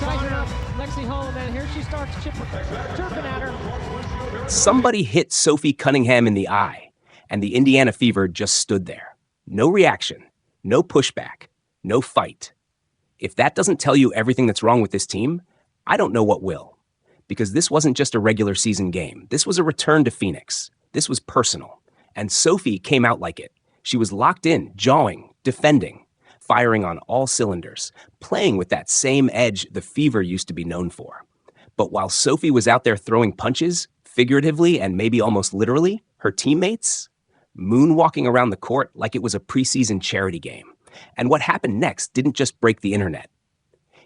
Lexi home, and here she starts chirping at her. Somebody hit Sophie Cunningham in the eye, and the Indiana Fever just stood there. No reaction, no pushback, no fight. If that doesn't tell you everything that's wrong with this team, I don't know what will. Because this wasn't just a regular season game. This was a return to Phoenix. This was personal. And Sophie came out like it. She was locked in, jawing, defending, firing on all cylinders, playing with that same edge the Fever used to be known for. But while Sophie was out there throwing punches, figuratively and maybe almost literally, her teammates, moonwalking around the court like it was a preseason charity game. And what happened next didn't just break the internet.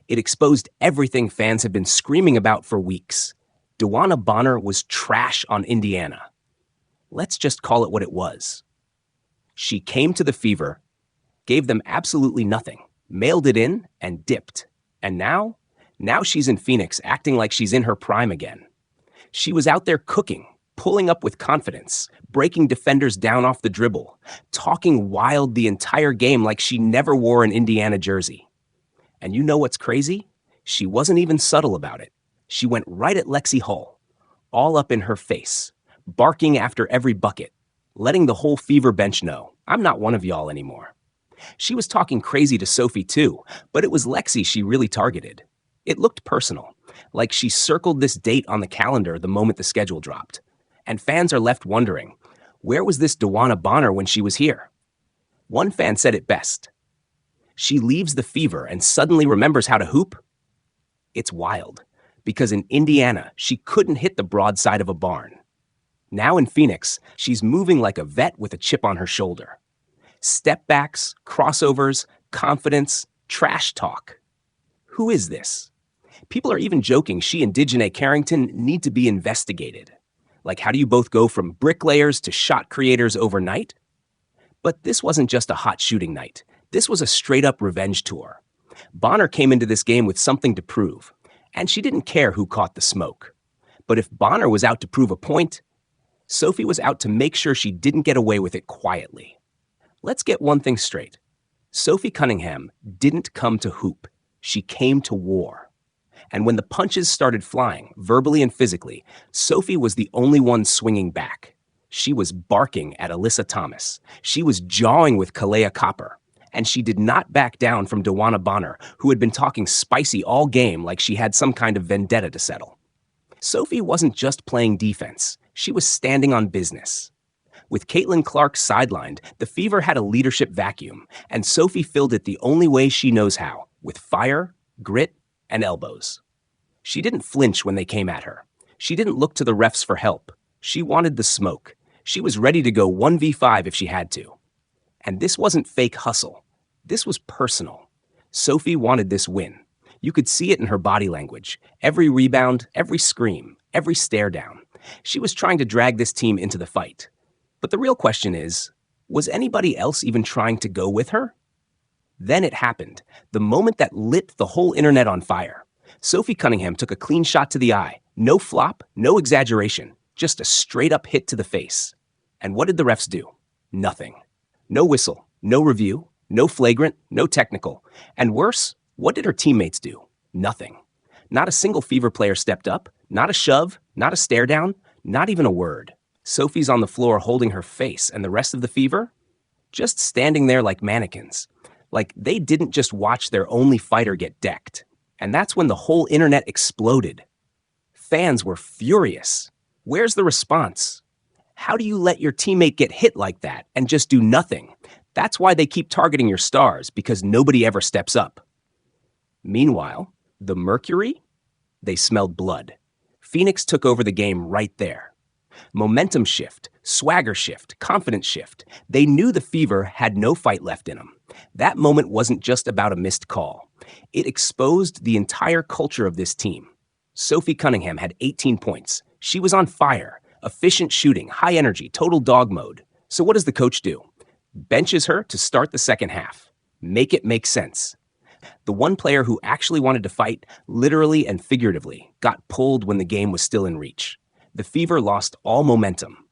It exposed everything fans have been screaming about for weeks. DeWanna Bonner was trash on Indiana. Let's just call it what it was. She came to the Fever, gave them absolutely nothing, mailed it in, and dipped. And now she's in Phoenix, acting like she's in her prime again. She was out there cooking, pulling up with confidence, breaking defenders down off the dribble, talking wild the entire game like she never wore an Indiana jersey. And you know what's crazy? She wasn't even subtle about it. She went right at Lexi Hull, all up in her face, barking after every bucket, letting the whole Fever bench know, I'm not one of y'all anymore. She was talking crazy to Sophie too, but it was Lexi she really targeted. It looked personal, like she circled this date on the calendar the moment the schedule dropped. And fans are left wondering, where was this DeWanna Bonner when she was here? One fan said it best. She leaves the Fever and suddenly remembers how to hoop? It's wild, because in Indiana, she couldn't hit the broadside of a barn. Now in Phoenix, she's moving like a vet with a chip on her shoulder. Step backs, crossovers, confidence, trash talk. Who is this? People are even joking she and DeJanae Carrington need to be investigated. Like, how do you both go from bricklayers to shot creators overnight? But this wasn't just a hot shooting night. This was a straight-up revenge tour. Bonner came into this game with something to prove, and she didn't care who caught the smoke. But if Bonner was out to prove a point, Sophie was out to make sure she didn't get away with it quietly. Let's get one thing straight. Sophie Cunningham didn't come to hoop. She came to war. And when the punches started flying, verbally and physically, Sophie was the only one swinging back. She was barking at Alyssa Thomas. She was jawing with Kalea Copper. And she did not back down from DeWanna Bonner, who had been talking spicy all game like she had some kind of vendetta to settle. Sophie wasn't just playing defense. She was standing on business. With Caitlin Clark sidelined, the Fever had a leadership vacuum, and Sophie filled it the only way she knows how, with fire, grit, and elbows. She didn't flinch when they came at her. She didn't look to the refs for help. She wanted the smoke. She was ready to go 1v5 if she had to. And this wasn't fake hustle. This was personal. Sophie wanted this win. You could see it in her body language. Every rebound, every scream, every stare down. She was trying to drag this team into the fight. But the real question is, was anybody else even trying to go with her? Then it happened, the moment that lit the whole internet on fire. Sophie Cunningham took a clean shot to the eye. No flop, no exaggeration, just a straight-up hit to the face. And what did the refs do? Nothing. No whistle, no review, no flagrant, no technical. And worse, what did her teammates do? Nothing. Not a single Fever player stepped up, not a shove, not a stare down, not even a word. Sophie's on the floor holding her face, and the rest of the Fever? Just standing there like mannequins. Like they didn't just watch their only fighter get decked. And that's when the whole internet exploded. Fans were furious. Where's the response? How do you let your teammate get hit like that and just do nothing? That's why they keep targeting your stars, because nobody ever steps up. Meanwhile, the Mercury? They smelled blood. Phoenix took over the game right there. Momentum shift, swagger shift, confidence shift. They knew the Fever had no fight left in them. That moment wasn't just about a missed call. It exposed the entire culture of this team. Sophie Cunningham had 18 points. She was on fire. Efficient shooting, high energy, total dog mode. So what does the coach do? Benches her to start the second half. Make it make sense. The one player who actually wanted to fight, literally and figuratively, got pulled when the game was still in reach. The Fever lost all momentum.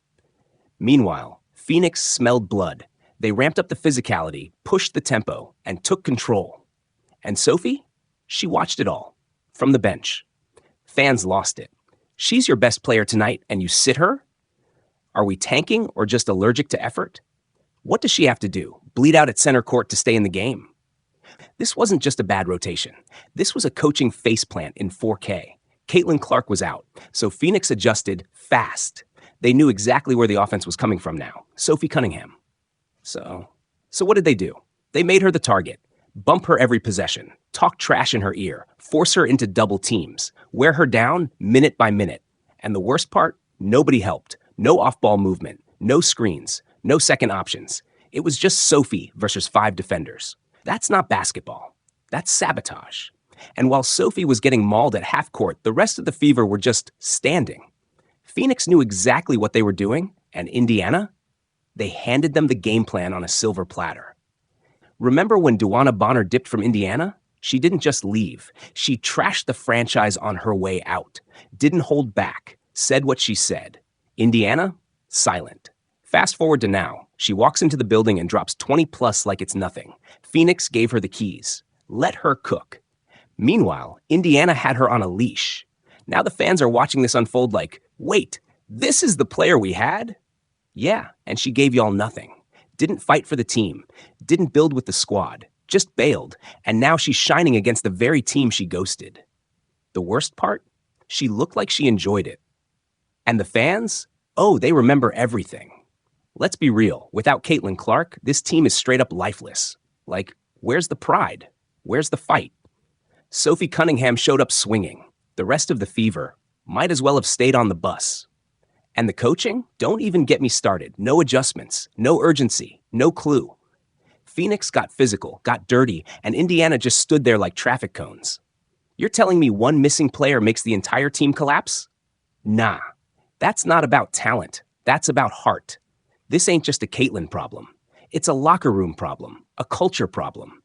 Meanwhile, Phoenix smelled blood. They ramped up the physicality, pushed the tempo, and took control. And Sophie? She watched it all. from the bench. Fans lost it. She's your best player tonight, and you sit her? Are we tanking or just allergic to effort? What does she have to do? Bleed out at center court to stay in the game? This wasn't just a bad rotation. This was a coaching faceplant in 4K. Caitlin Clark was out, so Phoenix adjusted fast. They knew exactly where the offense was coming from now. Sophie Cunningham. So what did they do? They made her the target. Bump her every possession. Talk trash in her ear. Force her into double teams. Wear her down minute by minute. And the worst part? Nobody helped. No off-ball movement. No screens. No second options. It was just Sophie versus 5 defenders. That's not basketball. That's sabotage. And while Sophie was getting mauled at half court, the rest of the Fever were just standing. Phoenix knew exactly what they were doing, and Indiana? They handed them the game plan on a silver platter. Remember when DeWanna Bonner dipped from Indiana? She didn't just leave. She trashed the franchise on her way out. Didn't hold back. Said what she said. Indiana? Silent. Fast forward to now. She walks into the building and drops 20+ like it's nothing. Phoenix gave her the keys. Let her cook. Meanwhile, Indiana had her on a leash. Now the fans are watching this unfold like, wait, this is the player we had? Yeah, and she gave y'all nothing. Didn't fight for the team. Didn't build with the squad. Just bailed. And now she's shining against the very team she ghosted. The worst part? She looked like she enjoyed it. And the fans? Oh, they remember everything. Let's be real. Without Caitlin Clark, this team is straight up lifeless. Like, where's the pride? Where's the fight? Sophie Cunningham showed up swinging. The rest of the Fever might as well have stayed on the bus. And the coaching? Don't even get me started. No adjustments, no urgency, no clue. Phoenix got physical, got dirty, and Indiana just stood there like traffic cones. You're telling me one missing player makes the entire team collapse? Nah, that's not about talent. That's about heart. This ain't just a Caitlin problem. It's a locker room problem, a culture problem.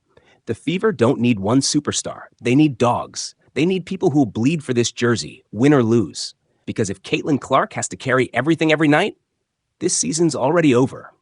The Fever don't need one superstar. They need dogs. They need people who'll bleed for this jersey, win or lose. Because if Caitlin Clark has to carry everything every night, this season's already over.